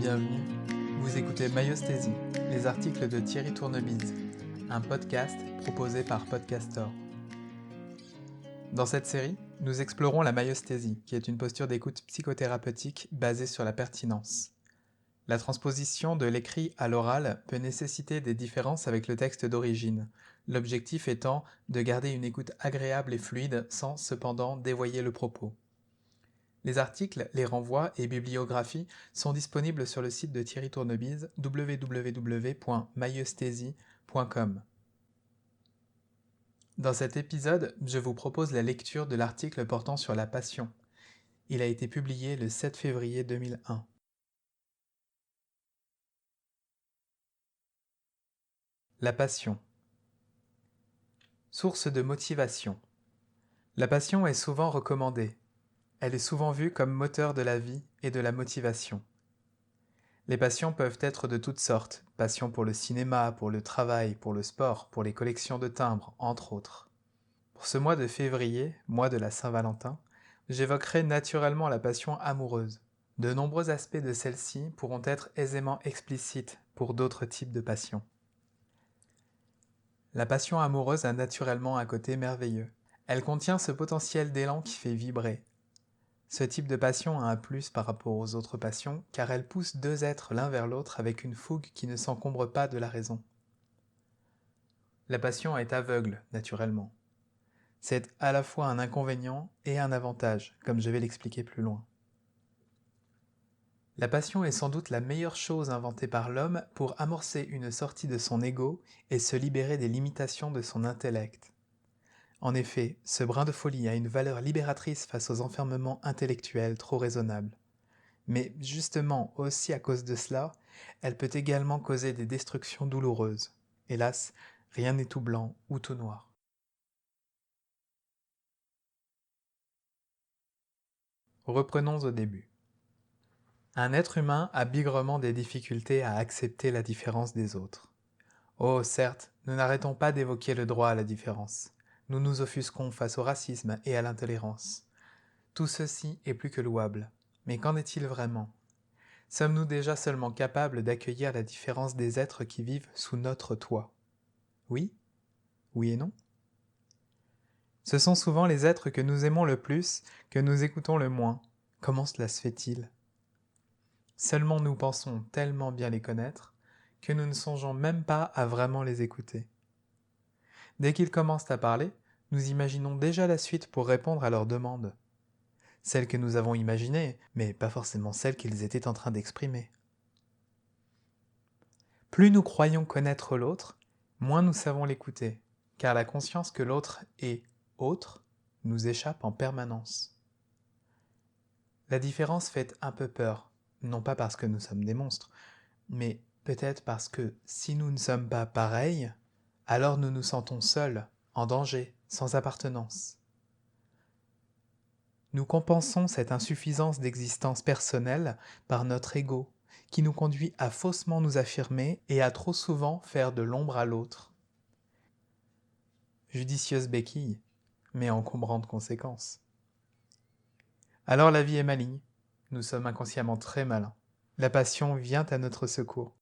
bienvenue. Vous écoutez Myostésie, les articles de Thierry Tournebise, un podcast proposé par Podcastor. Dans cette série, nous explorons la myostésie, qui est une posture d'écoute psychothérapeutique basée sur la pertinence. La transposition de l'écrit à l'oral peut nécessiter des différences avec le texte d'origine, l'objectif étant de garder une écoute agréable et fluide sans cependant dévoyer le propos. Les articles, les renvois et bibliographies sont disponibles sur le site de Thierry Tournebise www.myostésie.com. Dans cet épisode, je vous propose la lecture de l'article portant sur la passion. Il a été publié le 7 février 2001. La passion. Source de motivation. La passion est souvent recommandée. Elle est souvent vue comme moteur de la vie et de la motivation. Les passions peuvent être de toutes sortes, passion pour le cinéma, pour le travail, pour le sport, pour les collections de timbres, entre autres. Pour ce mois de février, mois de la Saint-Valentin, j'évoquerai naturellement la passion amoureuse. De nombreux aspects de celle-ci pourront être aisément explicites pour d'autres types de passions. La passion amoureuse a naturellement un côté merveilleux. Elle contient ce potentiel d'élan qui fait vibrer. Ce type de passion a un plus par rapport aux autres passions car elle pousse deux êtres l'un vers l'autre avec une fougue qui ne s'encombre pas de la raison. La passion est aveugle, naturellement. C'est à la fois un inconvénient et un avantage, comme je vais l'expliquer plus loin. La passion est sans doute la meilleure chose inventée par l'homme pour amorcer une sortie de son ego et se libérer des limitations de son intellect. En effet, ce brin de folie a une valeur libératrice face aux enfermements intellectuels trop raisonnables. Mais justement, aussi à cause de cela, elle peut également causer des destructions douloureuses. Hélas, rien n'est tout blanc ou tout noir. Reprenons au début. Un être humain a bigrement des difficultés à accepter la différence des autres. Oh, certes, nous n'arrêtons pas d'évoquer le droit à la différence. Nous nous offusquons face au racisme et à l'intolérance. Tout ceci est plus que louable. Mais qu'en est-il vraiment ? Sommes-nous déjà seulement capables d'accueillir la différence des êtres qui vivent sous notre toit ? Oui ? Oui et non ? Ce sont souvent les êtres que nous aimons le plus, que nous écoutons le moins. Comment cela se fait-il ? Seulement nous pensons tellement bien les connaître que nous ne songeons même pas à vraiment les écouter. Dès qu'ils commencent à parler, nous imaginons déjà la suite pour répondre à leurs demandes. Celles que nous avons imaginées, mais pas forcément celles qu'ils étaient en train d'exprimer. Plus nous croyons connaître l'autre, moins nous savons l'écouter, car la conscience que l'autre est autre nous échappe en permanence. La différence fait un peu peur, non pas parce que nous sommes des monstres, mais peut-être parce que si nous ne sommes pas pareils, alors nous nous sentons seuls, en danger, sans appartenance. Nous compensons cette insuffisance d'existence personnelle par notre ego, qui nous conduit à faussement nous affirmer et à trop souvent faire de l'ombre à l'autre. Judicieuse béquille, mais encombrante conséquence. Alors la vie est maligne, nous sommes inconsciemment très malins. La passion vient à notre secours.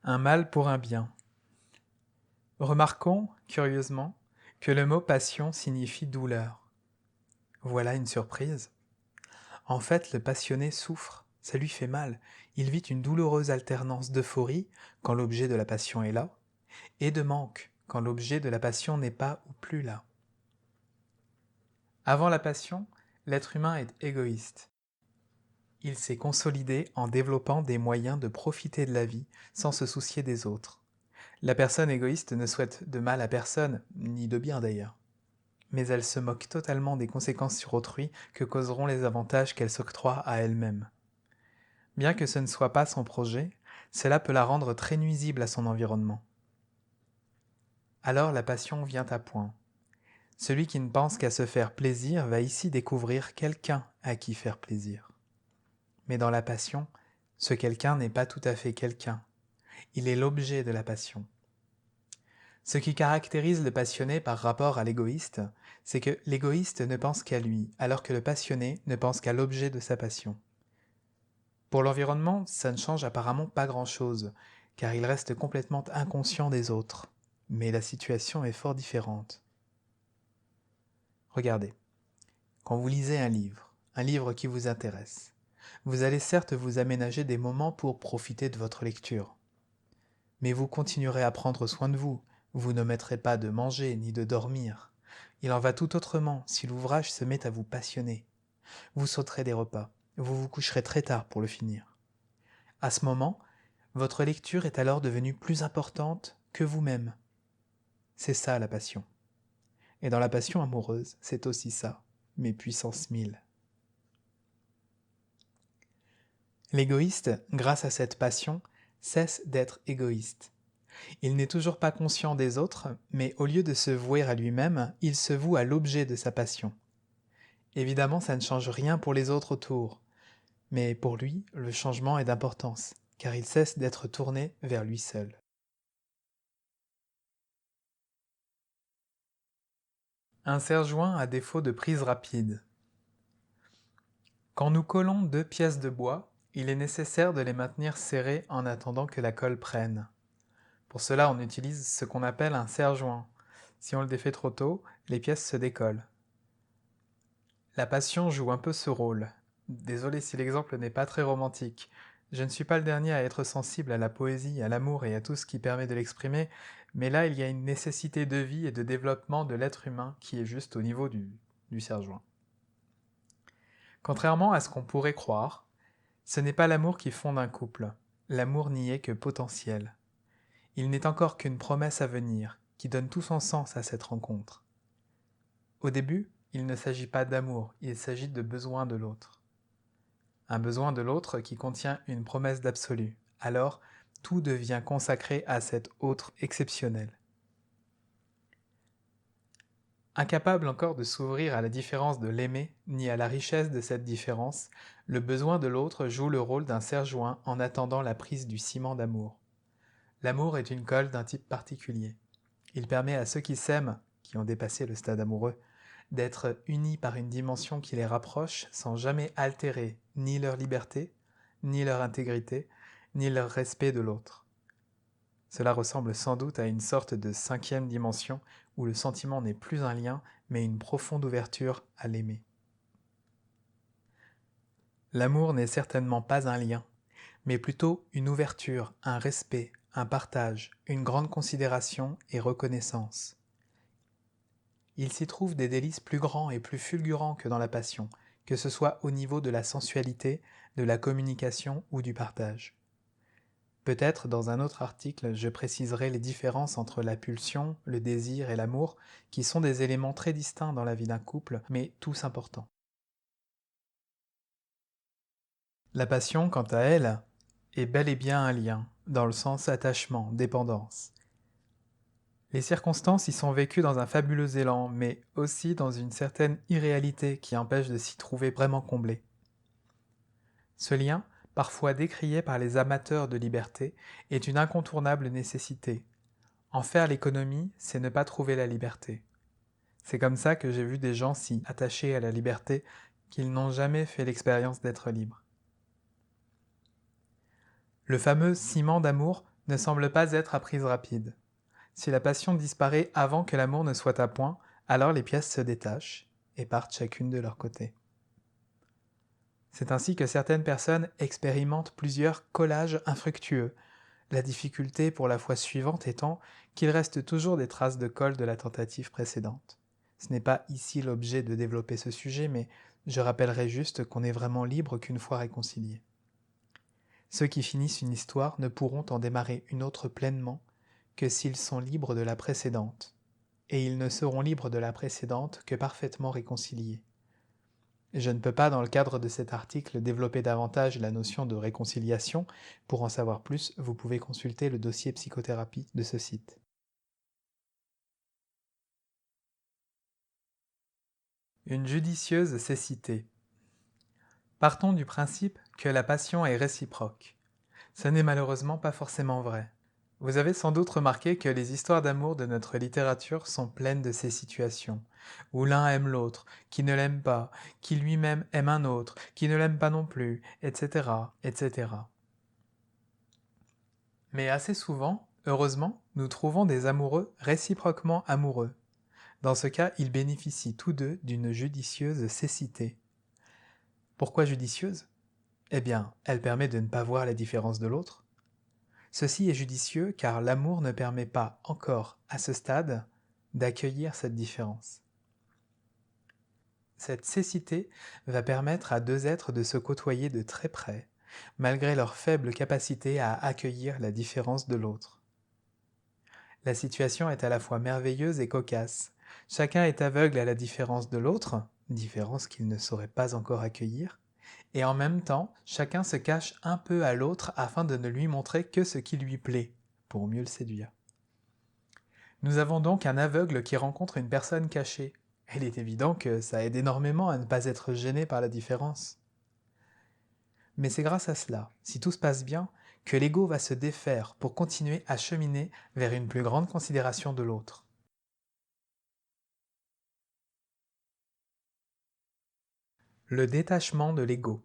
Un mal pour un bien. Remarquons, curieusement, que le mot passion signifie douleur. Voilà une surprise. En fait, le passionné souffre, ça lui fait mal. Il vit une douloureuse alternance d'euphorie, quand l'objet de la passion est là, et de manque, quand l'objet de la passion n'est pas ou plus là. Avant la passion, l'être humain est égoïste. Il s'est consolidé en développant des moyens de profiter de la vie sans se soucier des autres. La personne égoïste ne souhaite de mal à personne, ni de bien d'ailleurs. Mais elle se moque totalement des conséquences sur autrui que causeront les avantages qu'elle s'octroie à elle-même. Bien que ce ne soit pas son projet, cela peut la rendre très nuisible à son environnement. Alors la passion vient à point. Celui qui ne pense qu'à se faire plaisir va ici découvrir quelqu'un à qui faire plaisir. Mais dans la passion, ce quelqu'un n'est pas tout à fait quelqu'un. Il est l'objet de la passion. Ce qui caractérise le passionné par rapport à l'égoïste, c'est que l'égoïste ne pense qu'à lui, alors que le passionné ne pense qu'à l'objet de sa passion. Pour l'environnement, ça ne change apparemment pas grand-chose, car il reste complètement inconscient des autres. Mais la situation est fort différente. Regardez, quand vous lisez un livre qui vous intéresse, vous allez certes vous aménager des moments pour profiter de votre lecture. Mais vous continuerez à prendre soin de vous, vous n'omettrez pas de manger ni de dormir. Il en va tout autrement si l'ouvrage se met à vous passionner. Vous sauterez des repas, vous vous coucherez très tard pour le finir. À ce moment, votre lecture est alors devenue plus importante que vous-même. C'est ça la passion. Et dans la passion amoureuse, c'est aussi ça, mais puissance 1000. L'égoïste, grâce à cette passion, cesse d'être égoïste. Il n'est toujours pas conscient des autres, mais au lieu de se vouer à lui-même, il se voue à l'objet de sa passion. Évidemment, ça ne change rien pour les autres autour, mais pour lui, le changement est d'importance, car il cesse d'être tourné vers lui seul. Un serre-joint à défaut de prise rapide. Quand nous collons deux pièces de bois, il est nécessaire de les maintenir serrées en attendant que la colle prenne. Pour cela, on utilise ce qu'on appelle un serre-joint. Si on le défait trop tôt, les pièces se décollent. La passion joue un peu ce rôle. Désolé si l'exemple n'est pas très romantique. Je ne suis pas le dernier à être sensible à la poésie, à l'amour et à tout ce qui permet de l'exprimer, mais là il y a une nécessité de vie et de développement de l'être humain qui est juste au niveau du serre-joint. Contrairement à ce qu'on pourrait croire, ce n'est pas l'amour qui fonde un couple. L'amour n'y est que potentiel. Il n'est encore qu'une promesse à venir, qui donne tout son sens à cette rencontre. Au début, il ne s'agit pas d'amour, il s'agit de besoin de l'autre. Un besoin de l'autre qui contient une promesse d'absolu. Alors, tout devient consacré à cet autre exceptionnel. Incapable encore de s'ouvrir à la différence de l'aimer, ni à la richesse de cette différence, le besoin de l'autre joue le rôle d'un serre-joint en attendant la prise du ciment d'amour. L'amour est une colle d'un type particulier. Il permet à ceux qui s'aiment, qui ont dépassé le stade amoureux, d'être unis par une dimension qui les rapproche sans jamais altérer ni leur liberté, ni leur intégrité, ni leur respect de l'autre. Cela ressemble sans doute à une sorte de cinquième dimension où le sentiment n'est plus un lien, mais une profonde ouverture à l'aimer. L'amour n'est certainement pas un lien, mais plutôt une ouverture, un respect, un partage, une grande considération et reconnaissance. Il s'y trouve des délices plus grands et plus fulgurants que dans la passion, que ce soit au niveau de la sensualité, de la communication ou du partage. Peut-être dans un autre article, je préciserai les différences entre la pulsion, le désir et l'amour, qui sont des éléments très distincts dans la vie d'un couple, mais tous importants. La passion, quant à elle, est bel et bien un lien, dans le sens attachement, dépendance. Les circonstances y sont vécues dans un fabuleux élan, mais aussi dans une certaine irréalité qui empêche de s'y trouver vraiment comblé. Ce lien, parfois décrié par les amateurs de liberté, est une incontournable nécessité. En faire l'économie, c'est ne pas trouver la liberté. C'est comme ça que j'ai vu des gens si attachés à la liberté qu'ils n'ont jamais fait l'expérience d'être libres. Le fameux ciment d'amour ne semble pas être à prise rapide. Si la passion disparaît avant que l'amour ne soit à point, alors les pièces se détachent et partent chacune de leur côté. C'est ainsi que certaines personnes expérimentent plusieurs collages infructueux, la difficulté pour la fois suivante étant qu'il reste toujours des traces de colle de la tentative précédente. Ce n'est pas ici l'objet de développer ce sujet, mais je rappellerai juste qu'on est vraiment libre qu'une fois réconciliés. Ceux qui finissent une histoire ne pourront en démarrer une autre pleinement que s'ils sont libres de la précédente, et ils ne seront libres de la précédente que parfaitement réconciliés. Je ne peux pas, dans le cadre de cet article, développer davantage la notion de réconciliation. Pour en savoir plus, vous pouvez consulter le dossier psychothérapie de ce site. Une judicieuse cécité. Partons du principe que la passion est réciproque. Ce n'est malheureusement pas forcément vrai. Vous avez sans doute remarqué que les histoires d'amour de notre littérature sont pleines de ces situations, où l'un aime l'autre, qui ne l'aime pas, qui lui-même aime un autre, qui ne l'aime pas non plus, etc., etc. Mais assez souvent, heureusement, nous trouvons des amoureux réciproquement amoureux. Dans ce cas, ils bénéficient tous deux d'une judicieuse cécité. Pourquoi judicieuse? Eh bien, elle permet de ne pas voir la différence de l'autre. Ceci est judicieux car l'amour ne permet pas encore, à ce stade, d'accueillir cette différence. Cette cécité va permettre à deux êtres de se côtoyer de très près, malgré leur faible capacité à accueillir la différence de l'autre. La situation est à la fois merveilleuse et cocasse. Chacun est aveugle à la différence de l'autre, différence qu'il ne saurait pas encore accueillir, et en même temps, chacun se cache un peu à l'autre afin de ne lui montrer que ce qui lui plaît, pour mieux le séduire. Nous avons donc un aveugle qui rencontre une personne cachée. Il est évident que ça aide énormément à ne pas être gêné par la différence. Mais c'est grâce à cela, si tout se passe bien, que l'ego va se défaire pour continuer à cheminer vers une plus grande considération de l'autre. Le détachement de l'ego.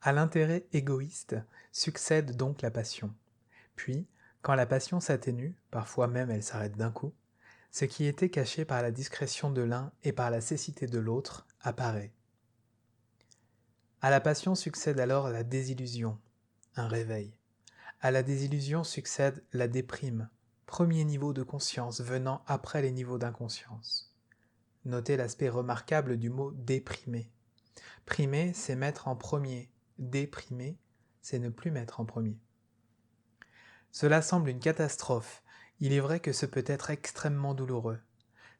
À l'intérêt égoïste succède donc la passion. Puis, quand la passion s'atténue, parfois même elle s'arrête d'un coup, ce qui était caché par la discrétion de l'un et par la cécité de l'autre apparaît. À la passion succède alors la désillusion, un réveil. À la désillusion succède la déprime, premier niveau de conscience venant après les niveaux d'inconscience. Notez l'aspect remarquable du mot déprimer. Primer, c'est mettre en premier. Déprimer, c'est ne plus mettre en premier. Cela semble une catastrophe. Il est vrai que ce peut être extrêmement douloureux.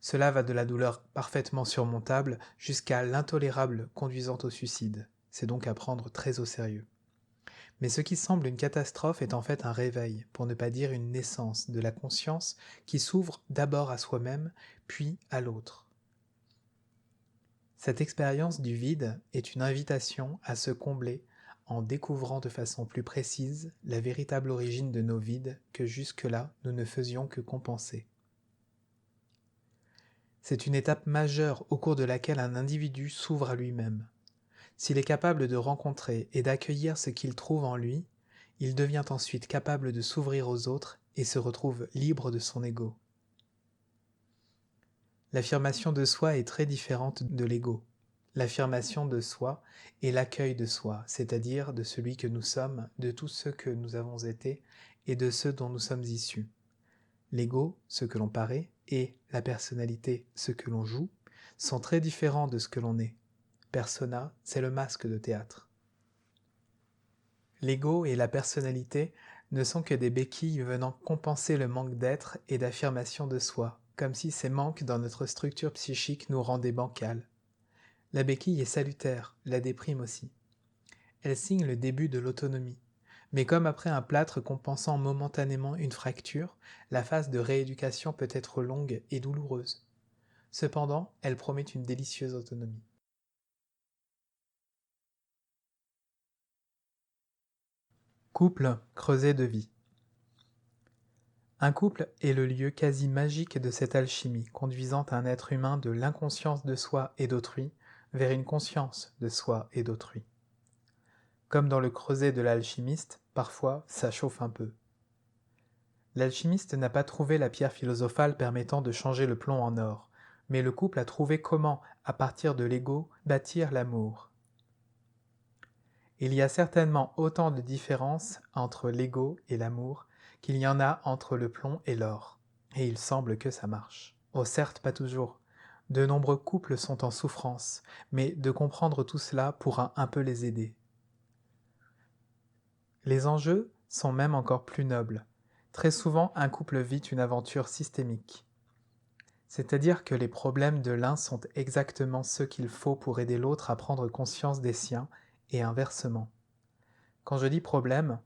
Cela va de la douleur parfaitement surmontable jusqu'à l'intolérable conduisant au suicide. C'est donc à prendre très au sérieux. Mais ce qui semble une catastrophe est en fait un réveil, pour ne pas dire une naissance, de la conscience qui s'ouvre d'abord à soi-même, puis à l'autre. Cette expérience du vide est une invitation à se combler en découvrant de façon plus précise la véritable origine de nos vides que jusque-là nous ne faisions que compenser. C'est une étape majeure au cours de laquelle un individu s'ouvre à lui-même. S'il est capable de rencontrer et d'accueillir ce qu'il trouve en lui, il devient ensuite capable de s'ouvrir aux autres et se retrouve libre de son ego. L'affirmation de soi est très différente de l'ego. L'affirmation de soi est l'accueil de soi, c'est-à-dire de celui que nous sommes, de tous ceux que nous avons été et de ceux dont nous sommes issus. L'ego, ce que l'on paraît, et la personnalité, ce que l'on joue, sont très différents de ce que l'on est. Persona, c'est le masque de théâtre. L'ego et la personnalité ne sont que des béquilles venant compenser le manque d'être et d'affirmation de soi, comme si ces manques dans notre structure psychique nous rendaient bancales. La béquille est salutaire, la déprime aussi. Elle signe le début de l'autonomie. Mais comme après un plâtre compensant momentanément une fracture, la phase de rééducation peut être longue et douloureuse. Cependant, elle promet une délicieuse autonomie. Couple, creuset de vie. Un couple est le lieu quasi magique de cette alchimie, conduisant un être humain de l'inconscience de soi et d'autrui vers une conscience de soi et d'autrui. Comme dans le creuset de l'alchimiste, parfois ça chauffe un peu. L'alchimiste n'a pas trouvé la pierre philosophale permettant de changer le plomb en or, mais le couple a trouvé comment, à partir de l'ego, bâtir l'amour. Il y a certainement autant de différences entre l'ego et l'amour qu'il y en a entre le plomb et l'or. Et il semble que ça marche. Oh certes, pas toujours. De nombreux couples sont en souffrance, mais de comprendre tout cela pourra un peu les aider. Les enjeux sont même encore plus nobles. Très souvent, un couple vit une aventure systémique. C'est-à-dire que les problèmes de l'un sont exactement ceux qu'il faut pour aider l'autre à prendre conscience des siens, et inversement. Quand je dis problème,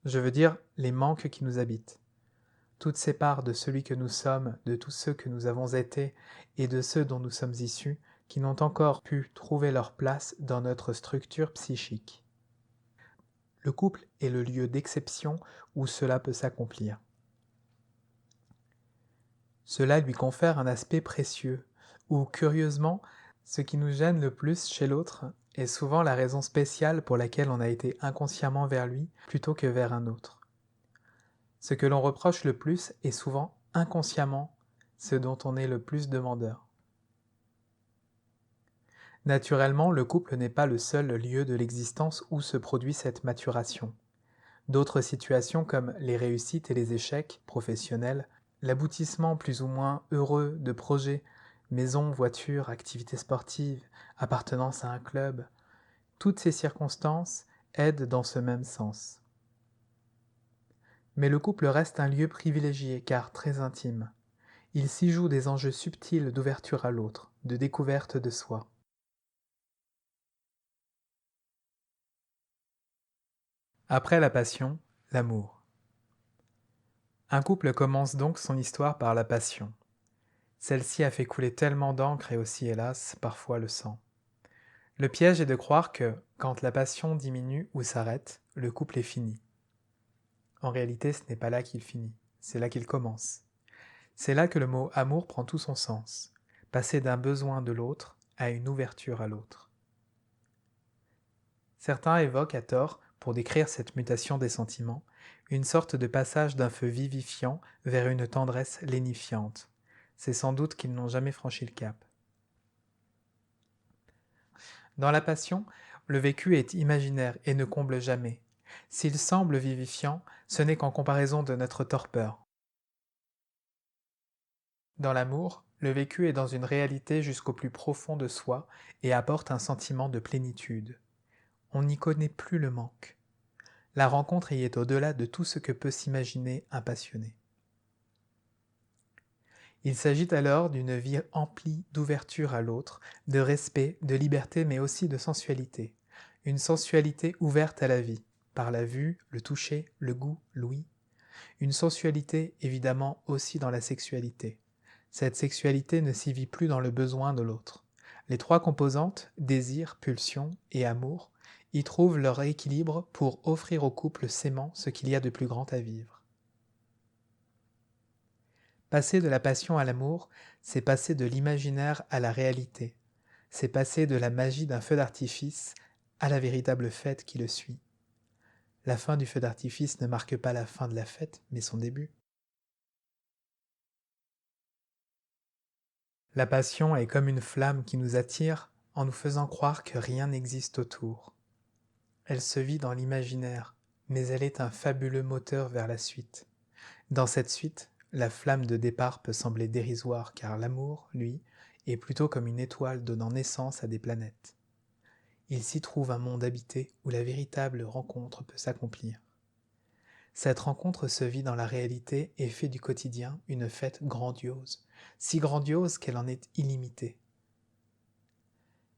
je veux dire les manques qui nous habitent. Toutes ces parts de celui que nous sommes, de tous ceux que nous avons été et de ceux dont nous sommes issus, qui n'ont encore pu trouver leur place dans notre structure psychique. Le couple est le lieu d'exception où cela peut s'accomplir. Cela lui confère un aspect précieux, où, curieusement, ce qui nous gêne le plus chez l'autre est souvent la raison spéciale pour laquelle on a été inconsciemment vers lui plutôt que vers un autre. Ce que l'on reproche le plus est souvent inconsciemment ce dont on est le plus demandeur. Naturellement, le couple n'est pas le seul lieu de l'existence où se produit cette maturation. D'autres situations comme les réussites et les échecs professionnels, l'aboutissement plus ou moins heureux de projets, maison, voiture, activités sportives, appartenance à un club, toutes ces circonstances aident dans ce même sens. Mais le couple reste un lieu privilégié car très intime. Il s'y joue des enjeux subtils d'ouverture à l'autre, de découverte de soi. Après la passion, l'amour. Un couple commence donc son histoire par la passion. Celle-ci a fait couler tellement d'encre et aussi, hélas, parfois le sang. Le piège est de croire que, quand la passion diminue ou s'arrête, le couple est fini. En réalité, ce n'est pas là qu'il finit, c'est là qu'il commence. C'est là que le mot amour prend tout son sens, passer d'un besoin de l'autre à une ouverture à l'autre. Certains évoquent à tort, pour décrire cette mutation des sentiments, une sorte de passage d'un feu vivifiant vers une tendresse lénifiante. C'est sans doute qu'ils n'ont jamais franchi le cap. Dans la passion, le vécu est imaginaire et ne comble jamais. S'il semble vivifiant, ce n'est qu'en comparaison de notre torpeur. Dans l'amour, le vécu est dans une réalité jusqu'au plus profond de soi et apporte un sentiment de plénitude. On n'y connaît plus le manque. La rencontre y est au-delà de tout ce que peut s'imaginer un passionné. Il s'agit alors d'une vie emplie d'ouverture à l'autre, de respect, de liberté mais aussi de sensualité. Une sensualité ouverte à la vie, par la vue, le toucher, le goût, l'ouïe. Une sensualité évidemment aussi dans la sexualité. Cette sexualité ne s'y vit plus dans le besoin de l'autre. Les trois composantes, désir, pulsion et amour, y trouvent leur équilibre pour offrir au couple s'aimant ce qu'il y a de plus grand à vivre. Passer de la passion à l'amour, c'est passer de l'imaginaire à la réalité. C'est passer de la magie d'un feu d'artifice à la véritable fête qui le suit. La fin du feu d'artifice ne marque pas la fin de la fête, mais son début. La passion est comme une flamme qui nous attire en nous faisant croire que rien n'existe autour. Elle se vit dans l'imaginaire, mais elle est un fabuleux moteur vers la suite. Dans cette suite, la flamme de départ peut sembler dérisoire car l'amour, lui, est plutôt comme une étoile donnant naissance à des planètes. Il s'y trouve un monde habité où la véritable rencontre peut s'accomplir. Cette rencontre se vit dans la réalité et fait du quotidien une fête grandiose, si grandiose qu'elle en est illimitée.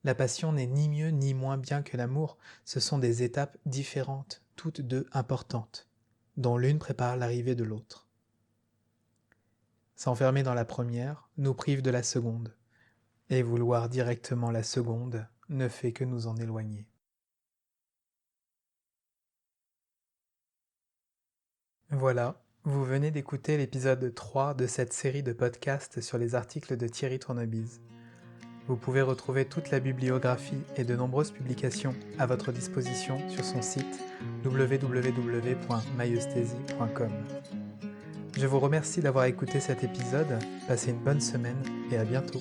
La passion n'est ni mieux ni moins bien que l'amour, ce sont des étapes différentes, toutes deux importantes, dont l'une prépare l'arrivée de l'autre. S'enfermer dans la première nous prive de la seconde, et vouloir directement la seconde ne fait que nous en éloigner. Voilà, vous venez d'écouter l'épisode 3 de cette série de podcasts sur les articles de Thierry Tournebise. Vous pouvez retrouver toute la bibliographie et de nombreuses publications à votre disposition sur son site www.myesthesie.com. Je vous remercie d'avoir écouté cet épisode, passez une bonne semaine et à bientôt.